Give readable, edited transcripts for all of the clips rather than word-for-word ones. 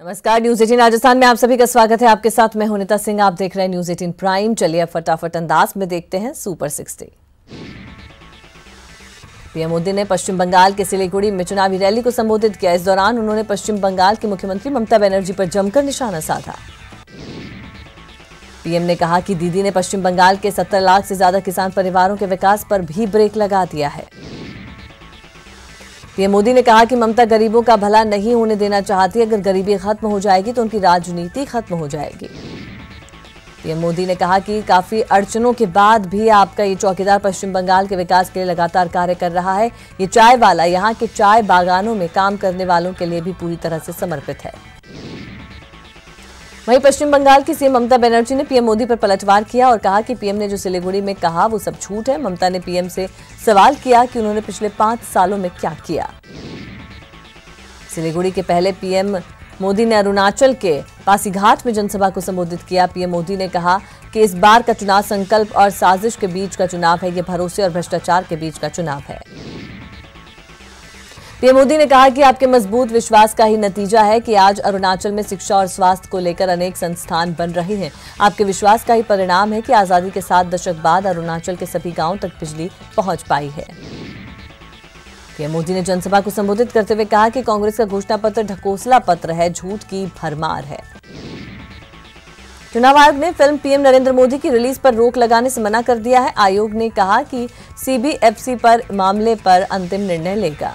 नमस्कार, न्यूज 18 राजस्थान में आप सभी का स्वागत है। आपके साथ मैं हूं नीता सिंह। आप देख रहे हैं न्यूज 18 प्राइम। चलिए अब फटाफट अंदाज में देखते हैं सुपर 60। पीएम मोदी ने पश्चिम बंगाल के सिलीगुड़ी में चुनावी रैली को संबोधित किया। इस दौरान उन्होंने पश्चिम बंगाल की मुख्यमंत्री ममता बनर्जी पर जमकर निशाना साधा। पीएम ने कहा कि दीदी ने पश्चिम बंगाल के 70 लाख से ज्यादा किसान परिवारों के विकास पर भी ब्रेक लगा दिया है। पीएम मोदी ने कहा कि ममता गरीबों का भला नहीं होने देना चाहती। अगर गरीबी खत्म हो जाएगी तो उनकी राजनीति खत्म हो जाएगी। पीएम मोदी ने कहा कि काफी अड़चनों के बाद भी आपका ये चौकीदार पश्चिम बंगाल के विकास के लिए लगातार कार्य कर रहा है। ये चाय वाला यहाँ के चाय बागानों में काम करने वालों के लिए भी पूरी तरह से समर्पित है। वहीं पश्चिम बंगाल की सीएम ममता बनर्जी ने पीएम मोदी पर पलटवार किया और कहा कि पीएम ने जो सिलीगुड़ी में कहा वो सब झूठ है। ममता ने पीएम से सवाल किया कि उन्होंने पिछले 5 सालों में क्या किया। सिलीगुड़ी के पहले पीएम मोदी ने अरुणाचल के पासीघाट में जनसभा को संबोधित किया। पीएम मोदी ने कहा कि इस बार का चुनाव संकल्प और साजिश के बीच का चुनाव है। ये भरोसे और भ्रष्टाचार के बीच का चुनाव है। पीएम मोदी ने कहा कि आपके मजबूत विश्वास का ही नतीजा है कि आज अरुणाचल में शिक्षा और स्वास्थ्य को लेकर अनेक संस्थान बन रहे हैं। आपके विश्वास का ही परिणाम है कि आजादी के 7 दशक बाद अरुणाचल के सभी गांवों तक बिजली पहुंच पाई है। पीएम मोदी ने जनसभा को संबोधित करते हुए कहा कि कांग्रेस का घोषणा पत्र ढकोसला पत्र है, झूठ की भरमार है। चुनाव आयोग ने फिल्म पीएम नरेंद्र मोदी की रिलीज पर रोक लगाने से मना कर दिया है। आयोग ने कहा कि सीबीएफसी पर मामले पर अंतिम निर्णय लेगा।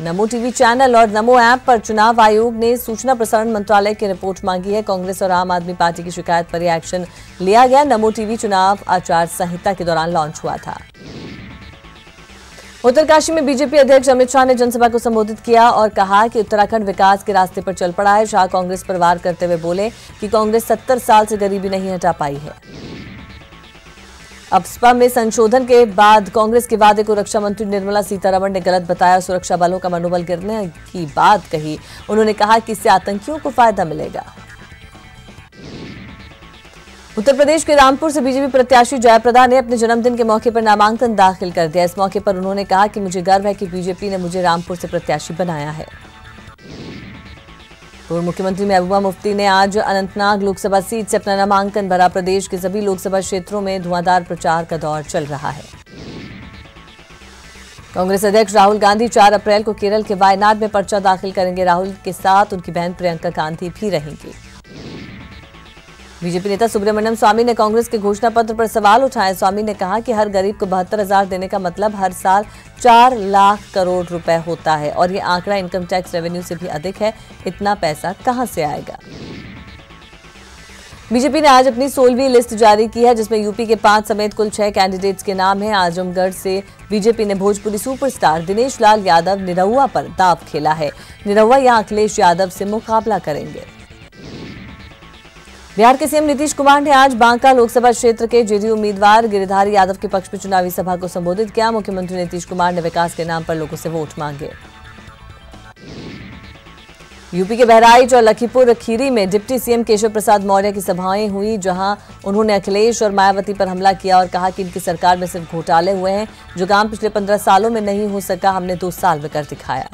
नमो टीवी चैनल और नमो ऐप पर चुनाव आयोग ने सूचना प्रसारण मंत्रालय की रिपोर्ट मांगी है। कांग्रेस और आम आदमी पार्टी की शिकायत पर यह एक्शन लिया गया। नमो टीवी चुनाव आचार संहिता के दौरान लॉन्च हुआ था। उत्तरकाशी में बीजेपी अध्यक्ष अमित शाह ने जनसभा को संबोधित किया और कहा कि उत्तराखंड विकास के रास्ते पर चल पड़ा है। शाह कांग्रेस पर वार करते हुए बोले कि कांग्रेस 70 साल से गरीबी नहीं हटा पाई है। अफस्पा में संशोधन के बाद कांग्रेस के वादे को रक्षा मंत्री निर्मला सीतारमण ने गलत बताया। सुरक्षा बलों का मनोबल गिरने की बात कही। उन्होंने कहा कि इससे आतंकियों को फायदा मिलेगा। उत्तर प्रदेश के रामपुर से बीजेपी प्रत्याशी जयप्रदा ने अपने जन्मदिन के मौके पर नामांकन दाखिल कर दिया। इस मौके पर उन्होंने कहा कि मुझे गर्व है कि बीजेपी ने मुझे रामपुर से प्रत्याशी बनाया है। पूर्व मुख्यमंत्री महबूबा मुफ्ती ने आज अनंतनाग लोकसभा सीट से अपना नामांकन भरा। प्रदेश के सभी लोकसभा क्षेत्रों में धुआंधार प्रचार का दौर चल रहा है। कांग्रेस अध्यक्ष राहुल गांधी 4 अप्रैल को केरल के वायनाड में पर्चा दाखिल करेंगे। राहुल के साथ उनकी बहन प्रियंका गांधी भी रहेंगी। बीजेपी नेता सुब्रमण्यम स्वामी ने कांग्रेस के घोषणा पत्र पर सवाल उठाए। स्वामी ने कहा कि हर गरीब को 72,000 देने का मतलब हर साल 4 लाख करोड़ रुपए होता है और ये आंकड़ा इनकम टैक्स रेवेन्यू से भी अधिक है। इतना पैसा कहां से आएगा? बीजेपी ने आज अपनी 16वीं लिस्ट जारी की है, जिसमें यूपी के 5 समेत कुल 6 कैंडिडेट्स के नाम हैं। आजमगढ़ से बीजेपी ने भोजपुरी सुपरस्टार दिनेश लाल यादव निरहुआ पर दांव खेला है। निरहुआ यहां अखिलेश यादव से मुकाबला करेंगे। बिहार के सीएम नीतीश कुमार ने आज बांका लोकसभा क्षेत्र के जेडीयू उम्मीदवार गिरिधारी यादव के पक्ष में चुनावी सभा को संबोधित किया। मुख्यमंत्री नीतीश कुमार ने विकास के नाम पर लोगों से वोट मांगे। यूपी के बहराइच और लखीमपुर खीरी में डिप्टी सीएम केशव प्रसाद मौर्य की सभाएं हुई, जहां उन्होंने अखिलेश और मायावती पर हमला किया और कहा कि इनकी सरकार में सिर्फ घोटाले हुए हैं। जो काम पिछले 15 सालों में नहीं हो सका, हमने 2 साल में कर दिखाया।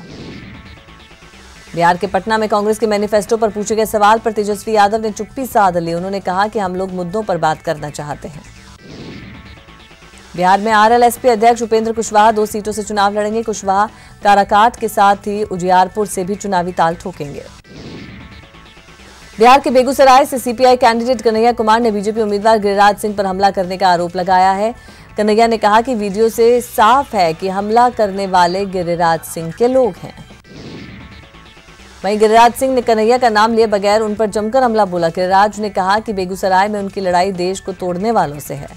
बिहार के पटना में कांग्रेस के मैनिफेस्टो पर पूछे गए सवाल पर तेजस्वी यादव ने चुप्पी साध ली। उन्होंने कहा कि हम लोग मुद्दों पर बात करना चाहते हैं। बिहार में आरएलएसपी अध्यक्ष उपेंद्र कुशवाहा 2 सीटों से चुनाव लड़ेंगे। कुशवाहा काराकाट के साथ ही उजियारपुर से भी चुनावी ताल ठोकेंगे। बिहार के बेगूसराय से सीपीआई कैंडिडेट कन्हैया कुमार ने बीजेपी उम्मीदवार गिरिराज सिंह पर हमला करने का आरोप लगाया है। कन्हैया ने कहा कि वीडियो से साफ है कि हमला करने वाले गिरिराज सिंह के लोग हैं। वहीं गिरिराज सिंह ने कन्हैया का नाम लिए बगैर उन पर जमकर हमला बोला। गिरिराज ने कहा कि बेगूसराय में उनकी लड़ाई देश को तोड़ने वालों से है।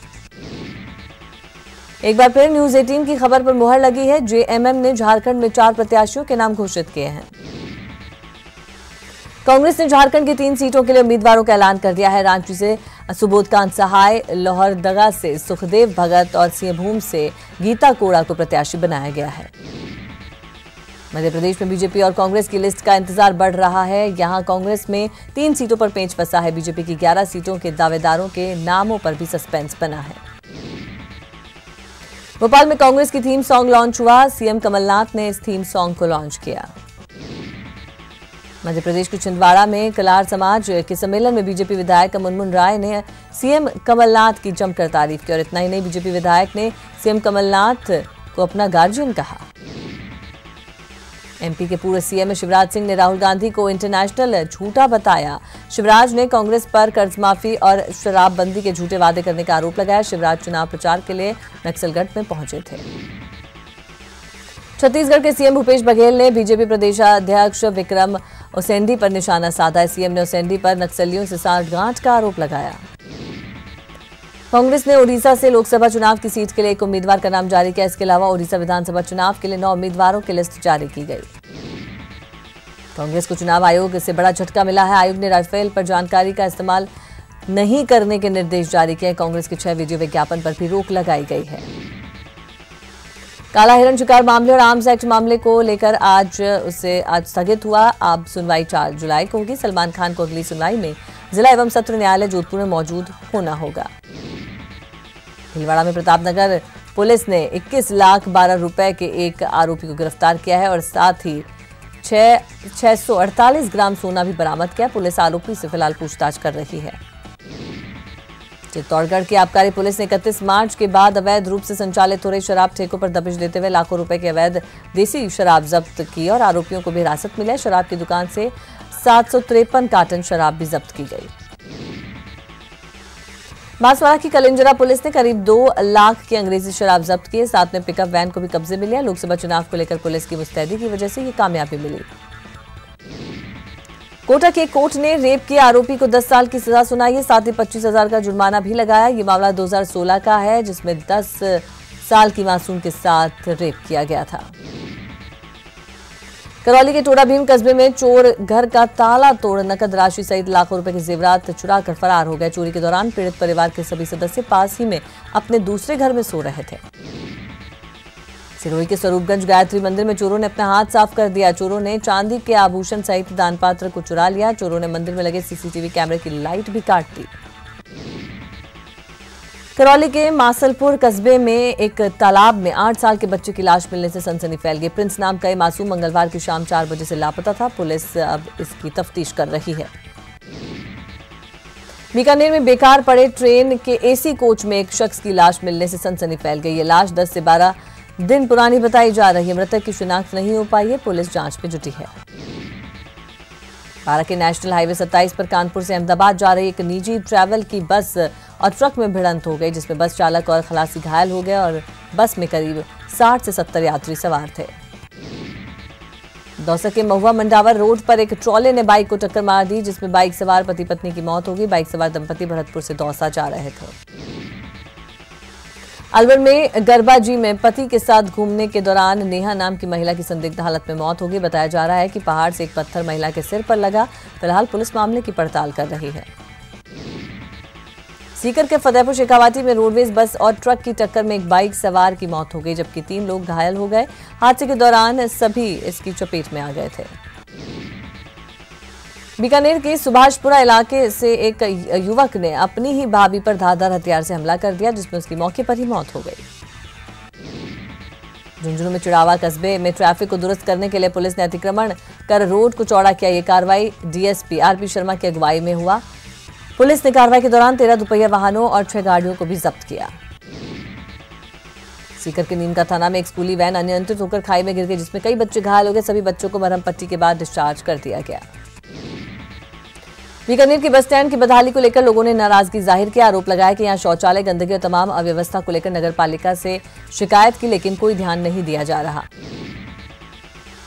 एक बार फिर न्यूज 18 की खबर पर मुहर लगी है। जेएमएम ने झारखंड में 4 प्रत्याशियों के नाम घोषित किए हैं। कांग्रेस ने झारखंड की 3 सीटों के लिए उम्मीदवारों का ऐलान कर दिया है। रांची से सुबोधकांत सहाय, लोहरदगा से सुखदेव भगत और सिंहभूम से गीता कोड़ा को प्रत्याशी बनाया गया है। मध्य प्रदेश में बीजेपी और कांग्रेस की लिस्ट का इंतजार बढ़ रहा है। यहां कांग्रेस में 3 सीटों पर पेंच फंसा है। बीजेपी की 11 सीटों के दावेदारों के नामों पर भी सस्पेंस बना है। भोपाल में कांग्रेस की थीम सॉन्ग लॉन्च हुआ। सीएम कमलनाथ ने इस थीम सॉन्ग को लॉन्च किया। मध्य प्रदेश के छिंदवाड़ा में कलार समाज के सम्मेलन में बीजेपी विधायक मुनमुन राय ने सीएम कमलनाथ की जमकर तारीफ की और इतना ही नहीं, बीजेपी विधायक ने सीएम कमलनाथ को अपना गार्जियन कहा। एमपी के पूर्व सीएम शिवराज सिंह ने राहुल गांधी को इंटरनेशनल झूठा बताया। शिवराज ने कांग्रेस पर कर्जमाफी और शराबबंदी के झूठे वादे करने का आरोप लगाया। शिवराज चुनाव प्रचार के लिए नक्सलगढ़ में पहुंचे थे। छत्तीसगढ़ के सीएम भूपेश बघेल ने बीजेपी प्रदेशाध्यक्ष विक्रम उसेंडी पर निशाना साधा। सीएम ने उसेंडी पर नक्सलियों से साठगांठ का आरोप लगाया। कांग्रेस ने ओडिशा से लोकसभा चुनाव की सीट के लिए एक उम्मीदवार का नाम जारी किया। इसके अलावा ओडिशा विधानसभा चुनाव के लिए 9 उम्मीदवारों की लिस्ट जारी की गई। कांग्रेस को चुनाव आयोग से बड़ा झटका मिला है। आयोग ने राफेल पर जानकारी का इस्तेमाल नहीं करने के निर्देश जारी किए। कांग्रेस के 6 वीडियो विज्ञापन पर भी रोक लगाई गई है। काला हिरण शिकार मामले और आर्म्स एक्ट मामले को लेकर आज स्थगित हुआ। अब सुनवाई 4 जुलाई को होगी। सलमान खान को अगली सुनवाई में जिला एवं सत्र न्यायालय जोधपुर में मौजूद होना होगा। भीलवाड़ा में प्रतापनगर पुलिस ने 21 लाख 12 रुपए के एक आरोपी को गिरफ्तार किया है और साथ ही 648 ग्राम सोना भी बरामद किया। पुलिस आरोपी से फिलहाल पूछताछ कर रही है। चित्तौड़गढ़ की आबकारी पुलिस ने 31 मार्च के बाद अवैध रूप से संचालित हो रही शराब ठेकों पर दबिश देते हुए लाखों रुपए की अवैध देसी शराब जब्त की और आरोपियों को भी हिरासत मिली। शराब की दुकान से 753 कार्टन शराब भी जब्त की गई। बांसवाड़ा की कलिंजरा पुलिस ने करीब 2 लाख की अंग्रेजी शराब जब्त की है। साथ में पिकअप वैन को भी कब्जे में लिया। लोकसभा चुनाव को लेकर पुलिस की मुस्तैदी की वजह से ये कामयाबी मिली। कोटा के कोर्ट ने रेप के आरोपी को 10 साल की सजा सुनाई है। साथ ही 25,000 का जुर्माना भी लगाया। ये मामला 2016 का है जिसमें 10 साल की मासूम के साथ रेप किया गया था। करौली के टोडा भीम कस्बे में चोर घर का ताला तोड़ नकद राशि सहित लाखों रुपए के जेवरात चुरा कर फरार हो गए। चोरी के दौरान पीड़ित परिवार के सभी सदस्य पास ही में अपने दूसरे घर में सो रहे थे। सिरोही के स्वरूपगंज गायत्री मंदिर में चोरों ने अपना हाथ साफ कर दिया। चोरों ने चांदी के आभूषण सहित दानपात्र को चुरा लिया। चोरों ने मंदिर में लगे सीसीटीवी कैमरे की लाइट भी काट दी। करौली के मासलपुर कस्बे में एक तालाब में 8 साल के बच्चे की लाश मिलने से सनसनी फैल गई। प्रिंस नाम का ये मासूम मंगलवार की शाम 4 बजे से लापता था। पुलिस अब इसकी तफ्तीश कर रही है। बीकानेर में बेकार पड़े ट्रेन के एसी कोच में एक शख्स की लाश मिलने से सनसनी फैल गई। ये लाश 10 से 12 दिन पुरानी बताई जा रही है। मृतक की शिनाख्त नहीं हो पाई है। पुलिस जांच में जुटी है। बारां के नेशनल हाईवे 27 पर कानपुर से अहमदाबाद जा रही एक निजी ट्रैवल की बस और ट्रक में भिड़ंत हो गई, जिसमें बस चालक और खलासी घायल हो गए और बस में करीब 60 से 70 यात्री सवार थे। दौसा के महुआ मंडावर रोड पर एक ट्रॉले ने बाइक को टक्कर मार दी, जिसमें बाइक सवार पति पत्नी की मौत हो गई। बाइक सवार दंपति भरतपुर से दौसा जा रहे थे। अलवर में गरबाजी में पति के साथ घूमने के दौरान नेहा नाम की महिला की संदिग्ध हालत में मौत हो गई। बताया जा रहा है कि पहाड़ से एक पत्थर महिला के सिर पर लगा। फिलहाल पुलिस मामले की पड़ताल कर रही है। सीकर के फतेहपुर शेखावाटी में रोडवेज बस और ट्रक की टक्कर में एक बाइक सवार की मौत हो गई, जबकि 3 लोग घायल हो गए। हादसे के दौरान सभी इसकी चपेट में आ गए थे। बीकानेर के सुभाषपुरा इलाके से एक युवक ने अपनी ही भाभी पर धारदार हथियार से हमला कर दिया, जिसमें उसकी मौके पर ही मौत हो गई। झुंझुनू में चिड़ावा कस्बे में ट्रैफिक को दुरुस्त करने के लिए पुलिस ने अतिक्रमण कर रोड को चौड़ा किया। ये कार्रवाई डीएसपी आरपी शर्मा की अगुवाई में हुआ। पुलिस ने कार्रवाई के दौरान 13 दुपहिया वाहनों और 6 गाड़ियों को भी जब्त किया। सीकर के नीमका थाना में एक स्कूली वैन अनियंत्रित होकर खाई में गिर गई, जिसमें कई बच्चे घायल हो गए। सभी बच्चों को मरहम पट्टी के बाद डिस्चार्ज कर दिया गया। बीकानेर के बस स्टैंड की बदहाली को लेकर लोगों ने नाराजगी जाहिर किया। आरोप लगाया कि यहां शौचालय, गंदगी और तमाम अव्यवस्था को लेकर नगर पालिका से शिकायत की, लेकिन कोई ध्यान नहीं दिया जा रहा।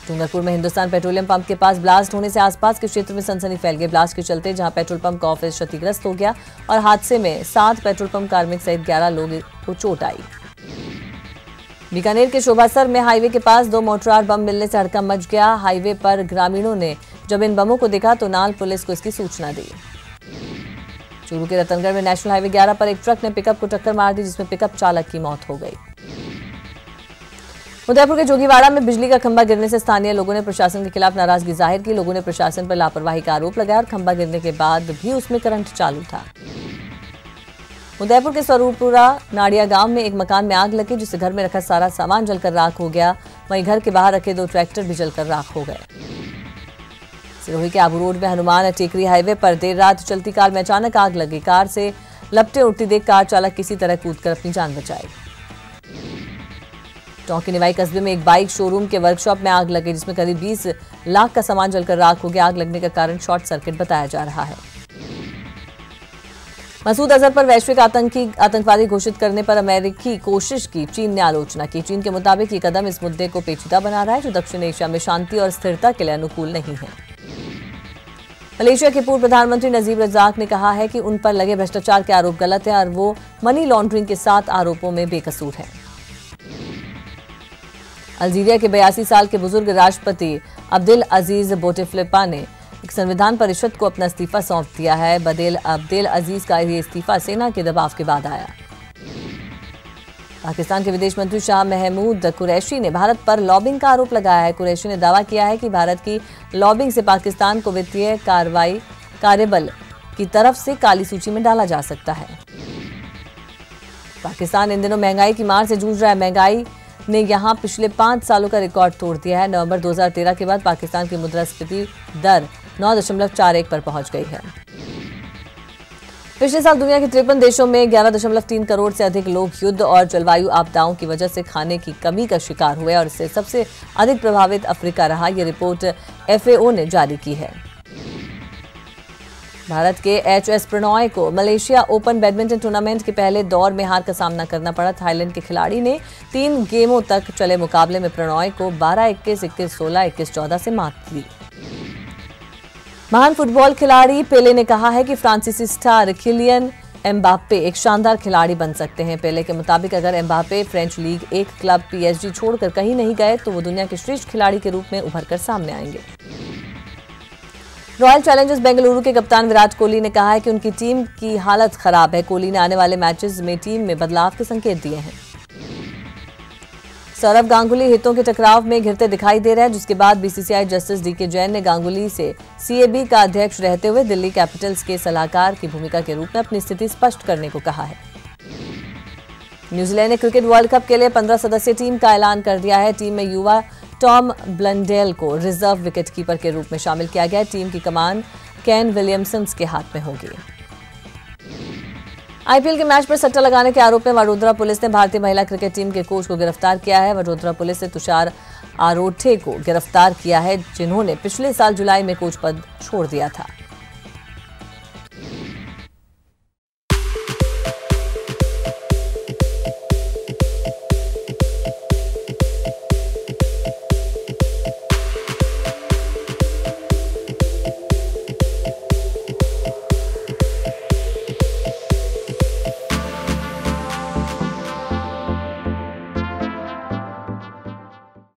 डूंगरपुर में हिंदुस्तान पेट्रोलियम पंप के पास ब्लास्ट होने से आसपास के क्षेत्र में सनसनी फैल गई। ब्लास्ट के चलते जहां पेट्रोल पंप का ऑफिस क्षतिग्रस्त हो गया और हादसे में 7 पेट्रोल पंप कार्मिक सहित 11 लोगों को चोट आई। बीकानेर के शोभासर में हाईवे के पास 2 मोर्टार बम मिलने से हड़कंप मच गया। हाईवे पर ग्रामीणों ने जब इन बमों को देखा तो नाल पुलिस को इसकी सूचना दी। चूरू के रतनगढ़ में नेशनल हाईवे 11 पर एक ट्रक ने पिकअप को टक्कर मार दी, जिसमें पिकअप चालक की मौत हो गई। उदयपुर के जोगीवाड़ा में बिजली का खंभा गिरने से स्थानीय लोगों ने प्रशासन के खिलाफ नाराजगी जाहिर की। लोगों ने प्रशासन पर लापरवाही का आरोप लगाया और खंभा गिरने के बाद भी उसमें करंट चालू था। उदयपुर के स्वरूपुरा नाड़िया गांव में एक मकान में आग लगी, जिससे घर में रखा सारा सामान जलकर राख हो गया। वहीं घर के बाहर रखे 2 ट्रैक्टर भी जलकर राख हो गए। सिरोही के आबू रोड में हनुमान टेकरी हाईवे पर देर रात चलती कार में अचानक आग लगी। कार से लपटें उड़ती देख कार चालक किसी तरह कूदकर अपनी जान बचाई। टोंक निवाई कस्बे में एक बाइक शोरूम के वर्कशॉप में आग लगी, जिसमें करीब 20 लाख का सामान जलकर राख हो गया। आग लगने का कारण शॉर्ट सर्किट बताया जा रहा है। मसूद अजहर पर वैश्विक आतंकवादी घोषित करने पर अमेरिकी कोशिश की चीन ने आलोचना की। चीन के मुताबिक ये कदम इस मुद्दे को पेचीदा बना रहा है, जो दक्षिण एशिया में शांति और स्थिरता के लिए अनुकूल नहीं है। मलेशिया के पूर्व प्रधानमंत्री नजीब रजाक ने कहा है कि उन पर लगे भ्रष्टाचार के आरोप गलत है और वो मनी लॉन्ड्रिंग के 7 आरोपों में बेकसूर है। अल्जीरिया के 82 साल के बुजुर्ग राष्ट्रपति अब्देल अजीज बोटेफ्लिका ने संविधान परिषद को अपना इस्तीफा सौंप दिया है। अब्देल अजीज का ये इस्तीफा सेना के दबाव के बाद आया। पाकिस्तान के विदेश मंत्री शाह महमूद कुरैशी ने भारत पर लॉबिंग का आरोप लगाया है। कुरैशी ने दावा किया है कि भारत की लॉबिंग से पाकिस्तान को वित्तीय कार्यबल की तरफ से काली सूची में डाला जा सकता है। पाकिस्तान इन दिनों महंगाई की मार से जूझ रहा है। महंगाई ने यहां पिछले 5 सालों का रिकॉर्ड तोड़ दिया है। नवंबर 2013 के बाद पाकिस्तान की मुद्रास्फीति दर 9.41 पर पहुंच गई है। पिछले साल दुनिया के 53 देशों में 11.3 करोड़ से अधिक लोग युद्ध और जलवायु आपदाओं की वजह से खाने की कमी का शिकार हुए और इससे सबसे अधिक प्रभावित अफ्रीका रहा। यह रिपोर्ट FAO ने जारी की है। भारत के HS प्रणॉय को मलेशिया ओपन बैडमिंटन टूर्नामेंट के पहले दौर में हार का सामना करना पड़ा। थाईलैंड के खिलाड़ी ने 3 गेमों तक चले मुकाबले में प्रणॉय को 12-21, 21-16, 21-14 से मात दी। महान फुटबॉल खिलाड़ी पेले ने कहा है कि फ्रांसीसी स्टार किलियन एम्बाप्पे एक शानदार खिलाड़ी बन सकते हैं। पेले के मुताबिक अगर Mbappe French league 1 club PSG छोड़कर कहीं नहीं गए तो वो दुनिया के श्रेष्ठ खिलाड़ी के रूप में उभरकर सामने आएंगे। रॉयल चैलेंजर्स बेंगलुरु के कप्तान विराट कोहली ने कहा है कि उनकी टीम की हालत खराब है। कोहली ने आने वाले मैचेस में टीम में बदलाव के संकेत दिए हैं। सौरव गांगुली हितों के टकराव में घिरते दिखाई दे रहे हैं, जिसके बाद BCCI जस्टिस DK जैन ने गांगुली से CAB का अध्यक्ष रहते हुए दिल्ली कैपिटल्स के सलाहकार की भूमिका के रूप में अपनी स्थिति स्पष्ट करने को कहा है। न्यूजीलैंड ने क्रिकेट वर्ल्ड कप के लिए 15 सदस्यीय टीम का ऐलान कर दिया है। टीम में युवा टॉम ब्लंडेल को रिजर्व विकेटकीपर के रूप में शामिल किया गया है। टीम की कमान केन विलियमसन के हाथ में होगी। IPL के मैच पर सट्टा लगाने के आरोप में वडोदरा पुलिस ने भारतीय महिला क्रिकेट टीम के कोच को गिरफ्तार किया है। वडोदरा पुलिस ने तुषार आरोठे को गिरफ्तार किया है, जिन्होंने पिछले साल जुलाई में कोच पद छोड़ दिया था।